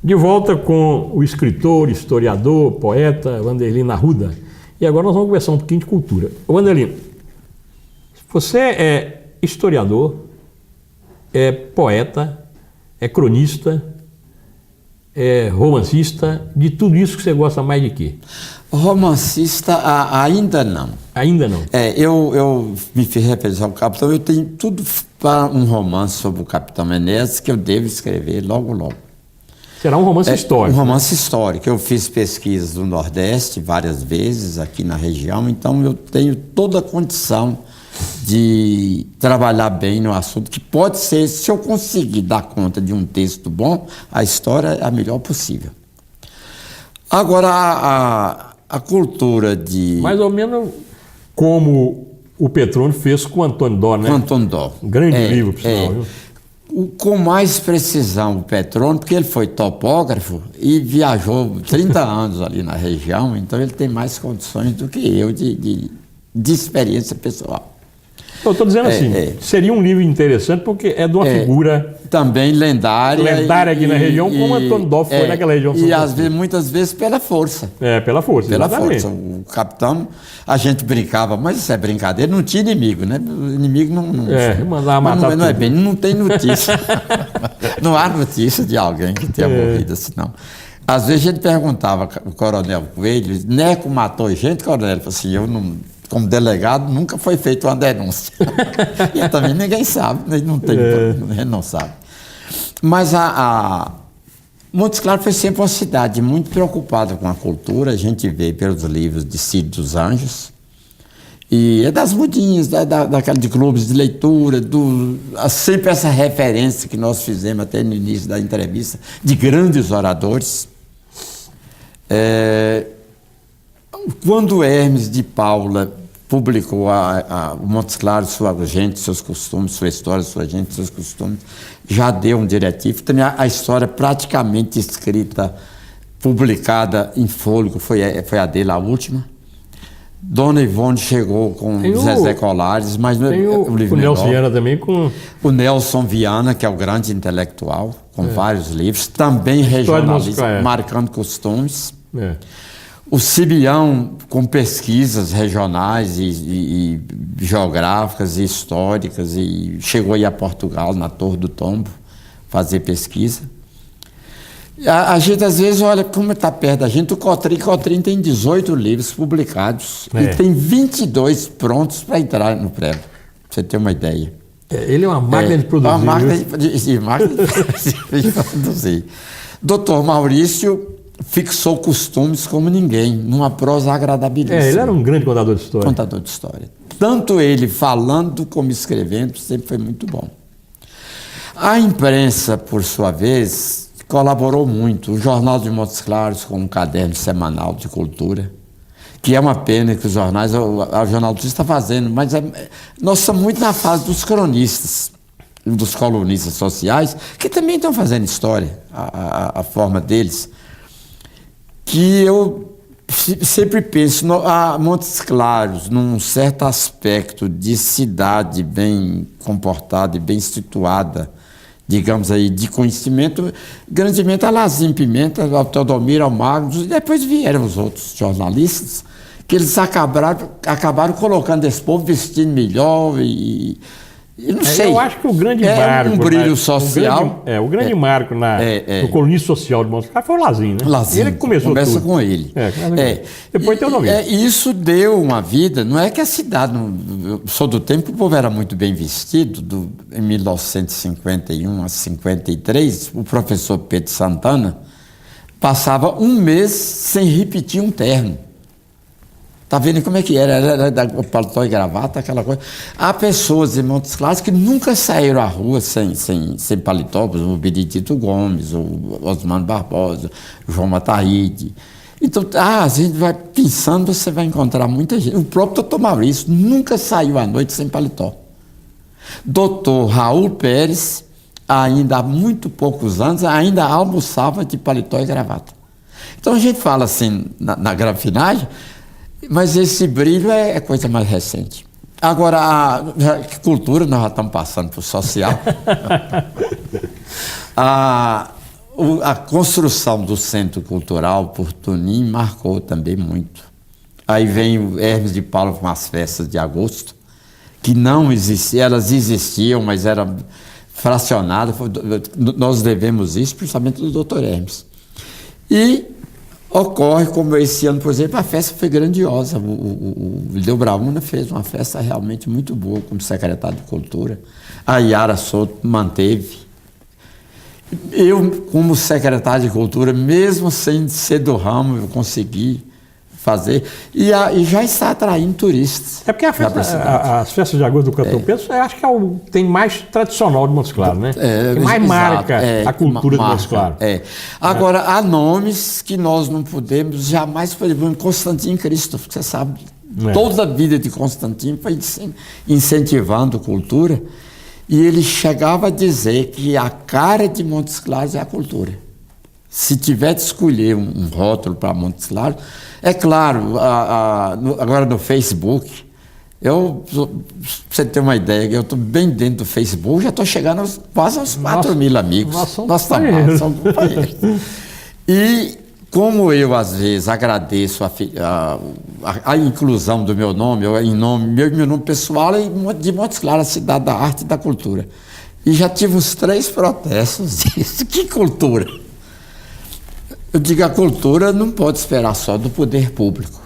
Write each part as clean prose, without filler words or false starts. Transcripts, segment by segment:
De volta com o escritor, historiador, poeta Wanderlino Arruda. E agora nós vamos conversar um pouquinho de cultura. Wanderlino, você é historiador, é poeta, é cronista, é romancista, de tudo isso que você gosta mais de quê? Romancista ainda não. Ainda não? Eu me fiz referência ao Capitão, eu tenho tudo para um romance sobre o Capitão Meneses que eu devo escrever logo, logo. Será um romance histórico? Um romance histórico. Eu fiz pesquisas no Nordeste várias vezes, aqui na região, então eu tenho toda a condição de trabalhar bem no assunto, que pode ser, se eu conseguir dar conta de um texto bom, a história é a melhor possível. Agora, a cultura de... Mais ou menos como o Petrônio fez com o Antônio Dó, né? Com Antônio Dó. Um grande livro, por sinal, viu? Com mais precisão o Petrônio, porque ele foi topógrafo e viajou 30 anos ali na região, então ele tem mais condições do que eu de experiência pessoal. Eu estou dizendo seria um livro interessante porque é de uma figura também lendária aqui na região, como Antônio Dó foi naquela região. E muitas vezes pela força. Pela força, pela exatamente. Força. O capitão, a gente brincava, mas isso é brincadeira, não tinha inimigo, né? O inimigo não mandava matar não é bem, não tem notícia. Não há notícia de alguém que tenha morrido assim, não. Às vezes a gente perguntava o coronel Coelho, Neco matou gente, coronel? Ele falou assim, eu não... Como delegado, nunca foi feita uma denúncia. E também ninguém sabe, ele não sabe. Mas Montes Claros foi sempre uma cidade muito preocupada com a cultura, a gente vê pelos livros de Cid dos Anjos, e é das mudinhas, daquela de clubes de leitura, sempre essa referência que nós fizemos até no início da entrevista, de grandes oradores. Quando Hermes de Paula publicou o Montes Claros, sua gente, seus costumes, sua história, sua gente, seus costumes, já deu um diretivo. Também a história praticamente escrita, publicada em fôlego, foi a dele, a última. Dona Ivone chegou com Zezé Colares, mas tem o Nelson Viana também com... O Nelson Viana, que é o grande intelectual, com vários livros, também regionalista, marcando costumes. O Cibião, com pesquisas regionais e geográficas e históricas, e chegou aí a Portugal, na Torre do Tombo, fazer pesquisa. A gente, às vezes, olha como está perto da gente. O Cotrim tem 18 livros publicados e tem 22 prontos para entrar no prêmio, para você ter uma ideia. Ele é uma máquina de produzir. Uma máquina de produzir. Doutor Maurício fixou costumes como ninguém, numa prosa agradabilíssima. Ele era um grande contador de história. Contador de história. Tanto ele falando como escrevendo, sempre foi muito bom. A imprensa, por sua vez, colaborou muito. O Jornal de Montes Claros, com um caderno semanal de cultura, que é uma pena que os jornais, o Jornal do Sul está fazendo, mas nós estamos muito na fase dos cronistas, dos colunistas sociais, que também estão fazendo história, a forma deles. Que eu sempre penso, Montes Claros, num certo aspecto de cidade bem comportada e bem situada, digamos aí, de conhecimento, grandemente a Lazim Pimenta, ao Teodomiro, ao Magnus, e depois vieram os outros jornalistas, que eles acabaram colocando esse povo vestindo melhor eu não sei. Eu acho que o grande marco... um brilho social. O grande marco no colonismo social de Montes Claros foi o Lazim, né? Lazim, ele que começa tudo. Com ele. Depois tem o nome. Isso deu uma vida, não é que a cidade... Eu sou do tempo que o povo era muito bem vestido, em 1951 a 53, o professor Pedro Santana passava um mês sem repetir um terno. Tá vendo como é que era? Era paletó e gravata, aquela coisa. Há pessoas em Montes Claros que nunca saíram à rua sem paletó, o Benedito Gomes, o Osmano Barbosa, o João Mataíde. Então, a gente vai pensando, você vai encontrar muita gente. O próprio doutor Maurício nunca saiu à noite sem paletó. Doutor Raul Pérez, ainda há muito poucos anos, ainda almoçava de paletó e gravata. Então a gente fala assim, na grafinagem, mas esse brilho é coisa mais recente. Agora, a cultura, nós já estamos passando para o social. A construção do Centro Cultural por Tunim marcou também muito. Aí vem o Hermes de Paula com as festas de agosto, que não existiam, elas existiam, mas eram fracionadas. Nós devemos isso principalmente do Dr. Hermes. E ocorre, como esse ano, por exemplo, a festa foi grandiosa. O Lideu Brauna fez uma festa realmente muito boa como secretário de Cultura. A Yara Souto manteve. Eu, como secretário de Cultura, mesmo sem ser do ramo, eu consegui fazer. E já está atraindo turistas. É porque as festas de agosto do Cantão Pedro, eu acho que tem mais tradicional de Montes Claros, né? Que mais marca a cultura de Montes Claros. Agora, há nomes que nós não podemos jamais, por exemplo, Constantino Cristo, você sabe, toda a vida de Constantino foi incentivando cultura. E ele chegava a dizer que a cara de Montes Claros é a cultura. Se tiver de escolher um rótulo para Montes Claros, é claro, agora no Facebook, pra você ter uma ideia, eu estou bem dentro do Facebook, já estou chegando quase aos 4.000 amigos. Nós somos companheiros. E como eu, às vezes, agradeço a inclusão do meu nome, meu nome pessoal é de Montes Claros, a cidade da arte e da cultura. E já tive uns 3 protestos disso. Que cultura? Eu digo, a cultura não pode esperar só do poder público.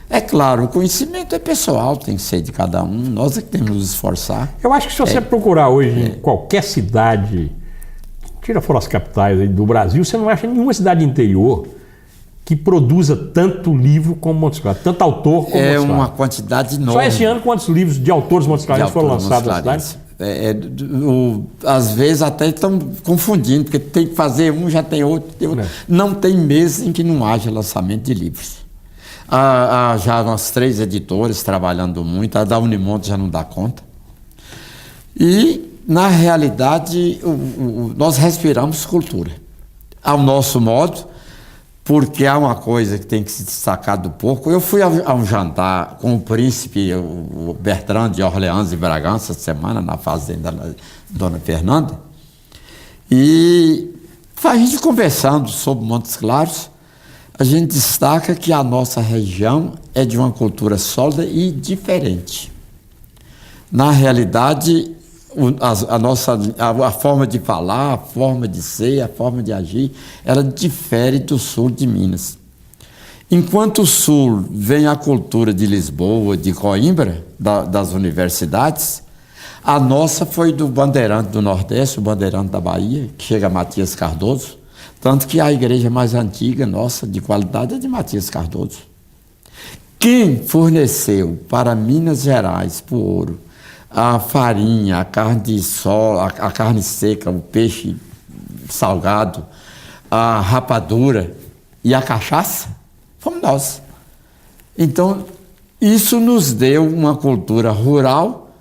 É claro, o conhecimento é pessoal, tem que ser de cada um, nós é que temos que nos esforçar. Eu acho que se você procurar hoje em qualquer cidade, tira fora as capitais aí do Brasil, você não acha nenhuma cidade interior que produza tanto livro como Montes Claros, tanto autor como Montes Claros. É uma quantidade enorme. Só esse ano, quantos livros de autores Montes Claros foram lançados na cidade? Às vezes até estão confundindo, porque tem que fazer um, já tem outro. Não tem mês em que não haja lançamento de livros. Há já umas 3 editoras trabalhando muito, a da Unimonte já não dá conta. E, na realidade, nós respiramos cultura. Ao nosso modo, porque há uma coisa que tem que se destacar do pouco. Eu fui a um jantar com o príncipe, o Bertrand de Orleans e Bragança, essa semana, na fazenda da Dona Fernanda. E a gente conversando sobre Montes Claros, a gente destaca que a nossa região é de uma cultura sólida e diferente. Na realidade, a forma de falar, a forma de ser, a forma de agir, ela difere do sul de Minas. Enquanto o sul vem a cultura de Lisboa, de Coimbra, das universidades, a nossa foi do bandeirante do Nordeste, o bandeirante da Bahia, que chega a Matias Cardoso, tanto que a igreja mais antiga nossa, de qualidade, é de Matias Cardoso. Quem forneceu para Minas Gerais, para o ouro, a farinha, a carne de sol, a carne seca, o peixe salgado, a rapadura e a cachaça, fomos nós. Então, isso nos deu uma cultura rural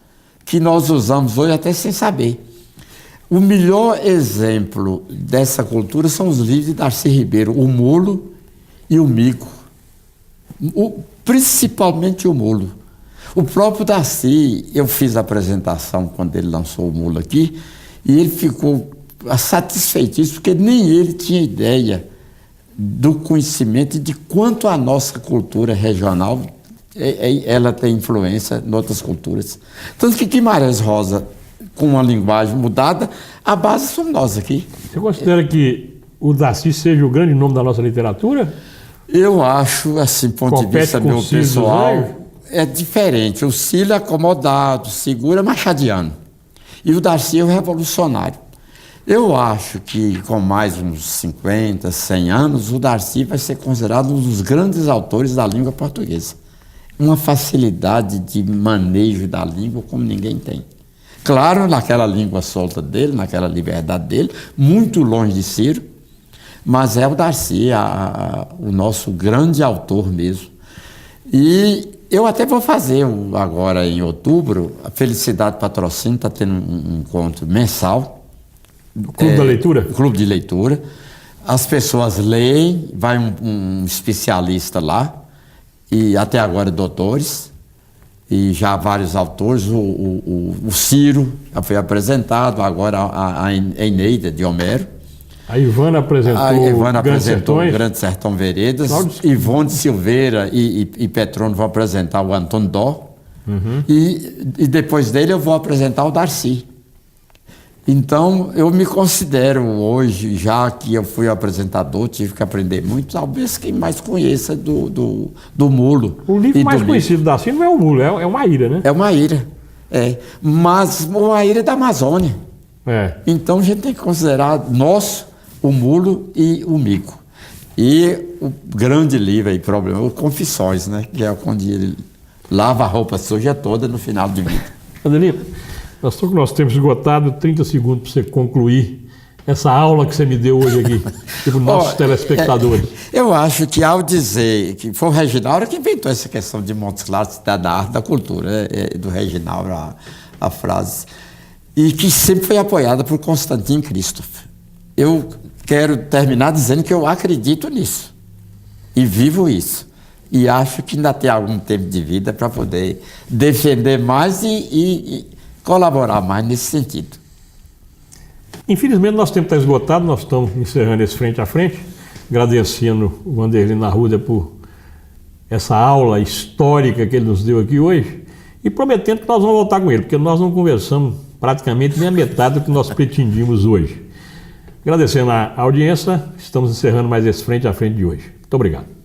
que nós usamos hoje até sem saber. O melhor exemplo dessa cultura são os livros de Darcy Ribeiro, o mulo e o mico. Principalmente o mulo. O próprio Darcy, eu fiz a apresentação quando ele lançou o mulo aqui, e ele ficou satisfeitíssimo, porque nem ele tinha ideia do conhecimento e de quanto a nossa cultura regional ela tem influência em outras culturas. Tanto que Guimarães Rosa, com uma linguagem mudada, a base somos nós aqui. Você considera que o Darcy seja o grande nome da nossa literatura? Eu acho, assim, do ponto de vista meu pessoal, é diferente. O Cílio é acomodado, segura, machadiano. E o Darcy é o revolucionário. Eu acho que com mais uns 50, 100 anos, o Darcy vai ser considerado um dos grandes autores da língua portuguesa. Uma facilidade de manejo da língua como ninguém tem. Claro, naquela língua solta dele, naquela liberdade dele, muito longe de Ciro, mas é o Darcy, o nosso grande autor mesmo. E eu até vou fazer agora em outubro, a Felicidade Patrocínio está tendo um encontro mensal. O Clube da Leitura? Clube de Leitura. As pessoas leem, vai um especialista lá, e até agora doutores, e já vários autores, o Ciro já foi apresentado, agora a Eneida de Homero. A Ivana apresentou Grande Sertões. Grande Sertão Veredas. Cláudio... Ivone Silveira e Petrônio vão apresentar o Antônio Dó. E depois dele eu vou apresentar o Darcy. Então, eu me considero hoje, já que eu fui apresentador, tive que aprender muito, talvez quem mais conheça do Mulo. O livro mais conhecido da Darcy não é o Mulo, é o Maíra, né? É o Maíra, mas o Maíra é da Amazônia. Então, a gente tem que considerar nosso, o Mulo e o Mico. E o grande livro aí, problema, o Confissões, né? Que é onde ele lava a roupa suja toda no final de vida. Adelino, nós estamos com o nosso tempo esgotado, 30 segundos para você concluir essa aula que você me deu hoje aqui, para os nossos telespectadores. Eu acho que ao dizer que foi o Reginaldo que inventou essa questão de Montes Claros, cidade da arte da cultura, do Reginaldo a frase, e que sempre foi apoiada por Constantin Christoph. Eu quero terminar dizendo que eu acredito nisso e vivo isso. E acho que ainda tem algum tempo de vida para poder defender mais e colaborar mais nesse sentido. Infelizmente, nosso tempo está esgotado, nós estamos encerrando esse frente a frente, agradecendo o Wanderlino Arruda por essa aula histórica que ele nos deu aqui hoje e prometendo que nós vamos voltar com ele, porque nós não conversamos praticamente nem a metade do que nós pretendíamos hoje. Agradecendo a audiência, estamos encerrando mais esse frente a frente de hoje. Muito obrigado.